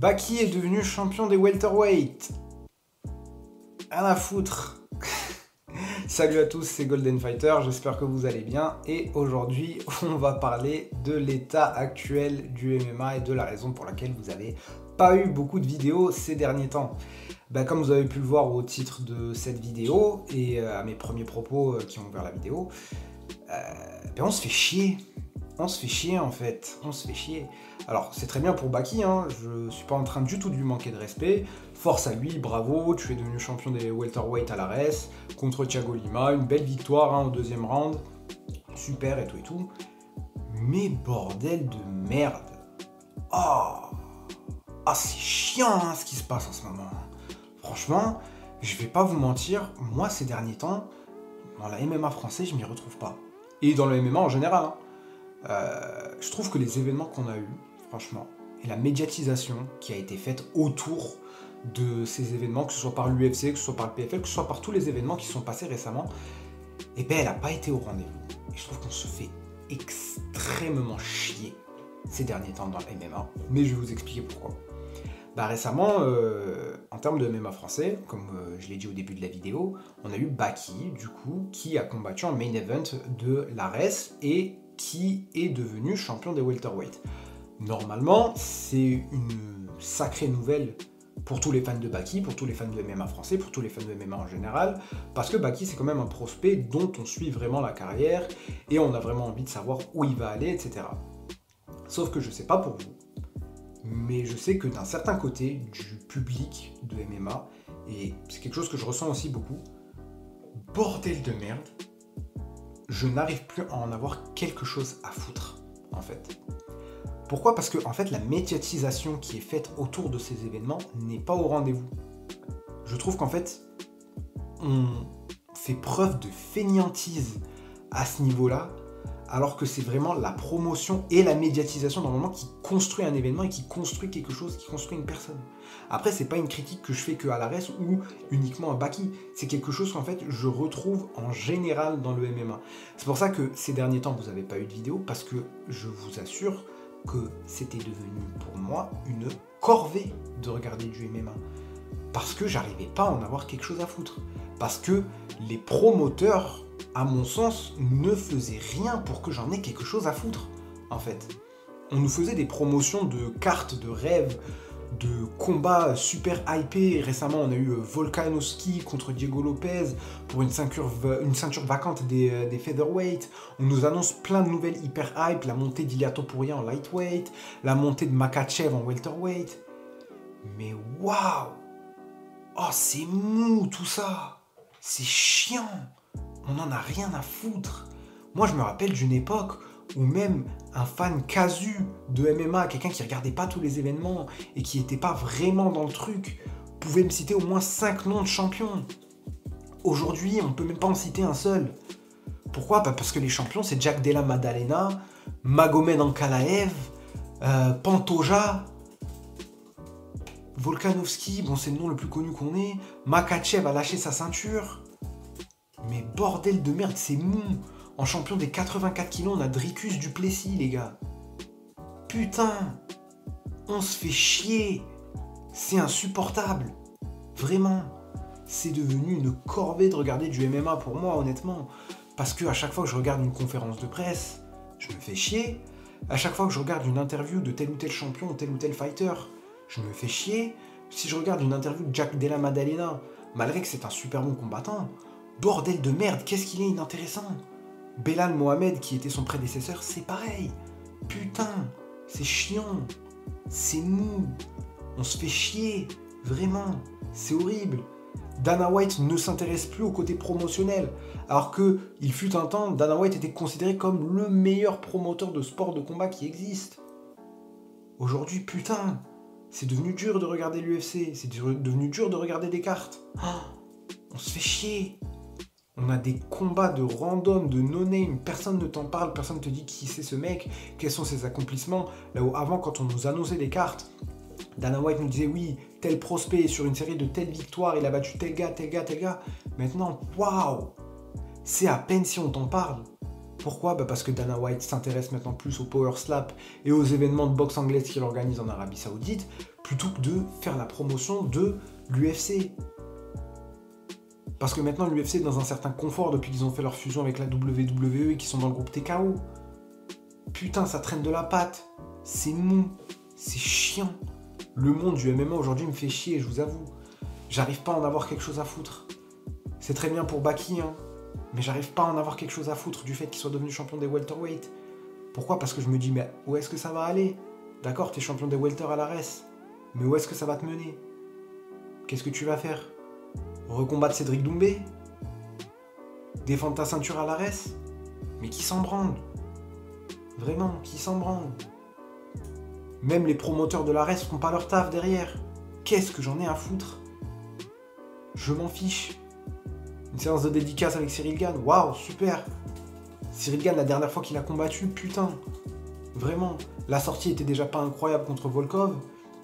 Baki est devenu champion des welterweight. Rien à foutre. Salut à tous, c'est Golden Fighter, j'espère que vous allez bien. Et aujourd'hui, on va parler de l'état actuel du MMA et de la raison pour laquelle vous n'avez pas eu beaucoup de vidéos ces derniers temps. Comme vous avez pu le voir au titre de cette vidéo et à mes premiers propos qui ont ouvert la vidéo, on se fait chier. On se fait chier en fait, on se fait chier. Alors c'est très bien pour Baki, hein. Je suis pas en train du tout de lui manquer de respect. Force à lui, bravo, tu es devenu champion des welterweight à l'ARES contre Thiago Lima, une belle victoire hein, au deuxième round. Super et tout. Mais bordel de merde. C'est chiant hein, ce qui se passe en ce moment. Franchement, je vais pas vous mentir, moi ces derniers temps, dans la MMA français, je m'y retrouve pas. Et dans le MMA en général, hein. Je trouve que les événements qu'on a eus, franchement, et la médiatisation qui a été faite autour de ces événements, que ce soit par l'UFC, que ce soit par le PFL, que ce soit par tous les événements qui sont passés récemment, elle n'a pas été au rendez-vous. Et je trouve qu'on se fait extrêmement chier ces derniers temps dans le MMA, mais je vais vous expliquer pourquoi. Récemment, en termes de MMA français, comme je l'ai dit au début de la vidéo, on a eu Baki, du coup, qui a combattu en main event de l'ARES et qui est devenu champion des welterweight. Normalement, c'est une sacrée nouvelle pour tous les fans de Baki, pour tous les fans de MMA français, pour tous les fans de MMA en général, parce que Baki, c'est quand même un prospect dont on suit vraiment la carrière, et on a vraiment envie de savoir où il va aller, etc. Sauf que je ne sais pas pour vous, mais je sais que d'un certain côté du public de MMA, et c'est quelque chose que je ressens aussi beaucoup, bordel de merde, je n'arrive plus à en avoir quelque chose à foutre, en fait. Pourquoi ? Parce que, en fait, la médiatisation qui est faite autour de ces événements n'est pas au rendez-vous. Je trouve qu'en fait, on fait preuve de fainéantise à ce niveau-là, alors que c'est vraiment la promotion et la médiatisation normalement qui construit un événement et qui construit quelque chose, qui construit une personne. Après, c'est pas une critique que je fais que à l'ARES ou uniquement à Baki. C'est quelque chose qu'en fait je retrouve en général dans le MMA. C'est pour ça que ces derniers temps vous n'avez pas eu de vidéo, parce que je vous assure que c'était devenu pour moi une corvée de regarder du MMA. Parce que j'arrivais pas à en avoir quelque chose à foutre. Parce que les promoteurs, à mon sens, ne faisaient rien pour que j'en ai quelque chose à foutre, en fait. On nous faisait des promotions de cartes, de rêves, de combats super hypés. Récemment, on a eu Volkanovski contre Diego Lopez pour une ceinture vacante des featherweight. On nous annonce plein de nouvelles hyper hype, la montée d'Ilia Topuria en lightweight, la montée de Makhachev en welterweight. Mais waouh! C'est mou tout ça! C'est chiant! On n'en a rien à foutre. Moi, je me rappelle d'une époque où même un fan casu de MMA, quelqu'un qui regardait pas tous les événements et qui n'était pas vraiment dans le truc, pouvait me citer au moins 5 noms de champions. Aujourd'hui, on ne peut même pas en citer un seul. Pourquoi ? Parce que les champions, c'est Jack Della Maddalena, Magomed Ankalaev, Pantoja, Volkanovski, bon c'est le nom le plus connu qu'on ait, Makhachev a lâché sa ceinture. Mais bordel de merde, c'est mou. En champion des 84 kilos, on a Dricus du Plessis, les gars. Putain, on se fait chier. C'est insupportable. Vraiment. C'est devenu une corvée de regarder du MMA pour moi, honnêtement. Parce que à chaque fois que je regarde une conférence de presse, je me fais chier. À chaque fois que je regarde une interview de tel ou tel champion, tel ou tel fighter, je me fais chier. Si je regarde une interview de Jack Della Maddalena, malgré que c'est un super bon combattant, bordel de merde, qu'est-ce qu'il est inintéressant. Belal Mohamed, qui était son prédécesseur, c'est pareil. Putain, c'est chiant. C'est mou. On se fait chier. Vraiment. C'est horrible. Dana White ne s'intéresse plus au côté promotionnel. Alors que, il fut un temps, Dana White était considéré comme le meilleur promoteur de sport de combat qui existe. Aujourd'hui, putain, c'est devenu dur de regarder l'UFC. C'est devenu dur de regarder des cartes. On se fait chier. On a des combats de random, de no-name, personne ne t'en parle, personne ne te dit qui c'est ce mec, quels sont ses accomplissements. Là où avant, quand on nous annonçait des cartes, Dana White nous disait oui, tel prospect sur une série de telles victoires, il a battu tel gars, tel gars, tel gars. Maintenant, waouh, c'est à peine si on t'en parle. Pourquoi? Parce que Dana White s'intéresse maintenant plus au Power Slap et aux événements de boxe anglaise qu'il organise en Arabie Saoudite, plutôt que de faire la promotion de l'UFC. Parce que maintenant l'UFC est dans un certain confort depuis qu'ils ont fait leur fusion avec la WWE et qu'ils sont dans le groupe TKO. Putain, ça traîne de la patte. C'est mou. C'est chiant. Le monde du MMA aujourd'hui me fait chier, je vous avoue. J'arrive pas à en avoir quelque chose à foutre. C'est très bien pour Baki, hein. Mais j'arrive pas à en avoir quelque chose à foutre du fait qu'il soit devenu champion des welterweight. Pourquoi? Parce que je me dis, mais où est-ce que ça va aller? D'accord, t'es champion des welter à l'ARES. Mais où est-ce que ça va te mener? Qu'est-ce que tu vas faire? Recombattre Cédric Doumbé? Défendre ta ceinture à l'ARES? Mais qui s'en branle? Vraiment, qui s'en branle? Même les promoteurs de l'ARES font pas leur taf derrière. Qu'est-ce que j'en ai à foutre? Je m'en fiche. Une séance de dédicace avec Cyril Gane, waouh, super. Cyril Gane, la dernière fois qu'il a combattu, putain. Vraiment, la sortie était déjà pas incroyable contre Volkov.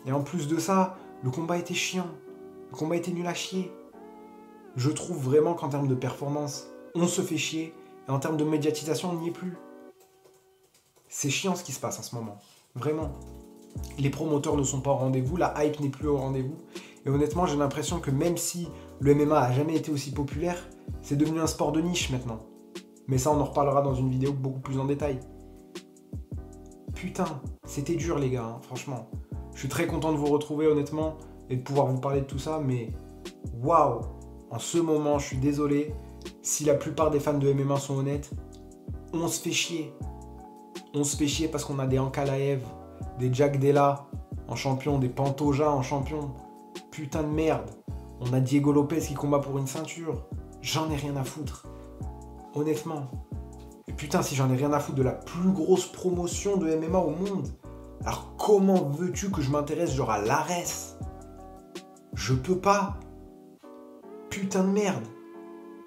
Et en plus de ça, le combat était chiant. Le combat était nul à chier. Je trouve vraiment qu'en termes de performance, on se fait chier. Et en termes de médiatisation, on n'y est plus. C'est chiant ce qui se passe en ce moment. Vraiment. Les promoteurs ne sont pas au rendez-vous, la hype n'est plus au rendez-vous. Et honnêtement, j'ai l'impression que même si le MMA a jamais été aussi populaire, c'est devenu un sport de niche maintenant. Mais ça, on en reparlera dans une vidéo beaucoup plus en détail. Putain, c'était dur les gars, hein, franchement. Je suis très content de vous retrouver honnêtement et de pouvoir vous parler de tout ça, mais waouh! En ce moment, je suis désolé, si la plupart des fans de MMA sont honnêtes, on se fait chier. On se fait chier parce qu'on a des Ankalaev, des Jack Della en champion, des Pantoja en champion. Putain de merde. On a Diego Lopez qui combat pour une ceinture. J'en ai rien à foutre. Honnêtement. Et putain, si j'en ai rien à foutre de la plus grosse promotion de MMA au monde, alors comment veux-tu que je m'intéresse genre à l'ARES? Je peux pas. Putain de merde.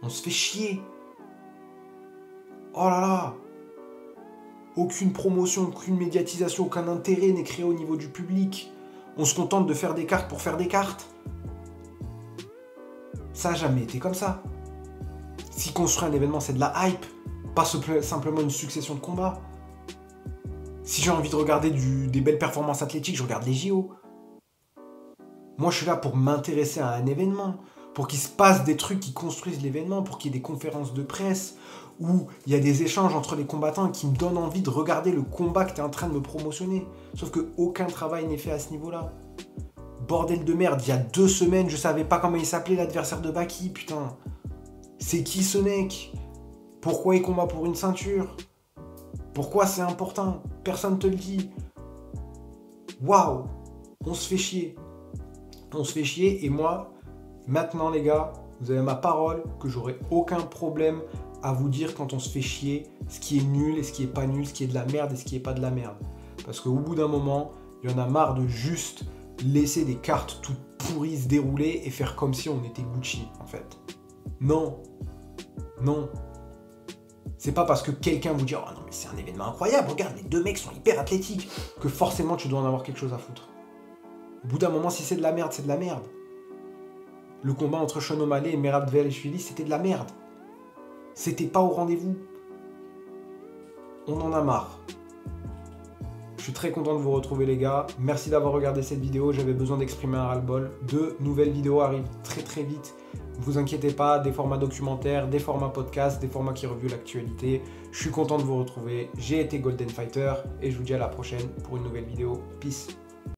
On se fait chier. Oh là là. Aucune promotion, aucune médiatisation, aucun intérêt n'est créé au niveau du public. On se contente de faire des cartes pour faire des cartes. Ça n'a jamais été comme ça. Si construire un événement, c'est de la hype, pas simplement une succession de combats. Si j'ai envie de regarder des belles performances athlétiques, je regarde les JO. Moi, je suis là pour m'intéresser à un événement, pour qu'il se passe des trucs qui construisent l'événement, pour qu'il y ait des conférences de presse, où il y a des échanges entre les combattants qui me donnent envie de regarder le combat que tu es en train de me promotionner. Sauf qu'aucun travail n'est fait à ce niveau-là. Bordel de merde, il y a 2 semaines, je savais pas comment il s'appelait l'adversaire de Baki, putain. C'est qui ce mec? Pourquoi il combat pour une ceinture? Pourquoi c'est important? Personne te le dit. Waouh! On se fait chier. On se fait chier et moi, maintenant les gars, vous avez ma parole que j'aurai aucun problème à vous dire quand on se fait chier ce qui est nul et ce qui est pas nul, ce qui est de la merde et ce qui est pas de la merde. Parce qu'au bout d'un moment, il y en a marre de juste laisser des cartes toutes pourries se dérouler et faire comme si on était Gucci en fait. Non. Non. C'est pas parce que quelqu'un vous dit « Oh non mais c'est un événement incroyable, regarde, les 2 mecs sont hyper athlétiques » que forcément tu dois en avoir quelque chose à foutre. Au bout d'un moment, si c'est de la merde, c'est de la merde. Le combat entre Sean O'Malley et Merab Dvalishvili, c'était de la merde. C'était pas au rendez-vous. On en a marre. Je suis très content de vous retrouver les gars. Merci d'avoir regardé cette vidéo. J'avais besoin d'exprimer un ras-le-bol. 2 nouvelles vidéos arrivent très très vite. Ne vous inquiétez pas, des formats documentaires, des formats podcasts, des formats qui reviewent l'actualité. Je suis content de vous retrouver. J'ai été Golden Fighter et je vous dis à la prochaine pour une nouvelle vidéo. Peace.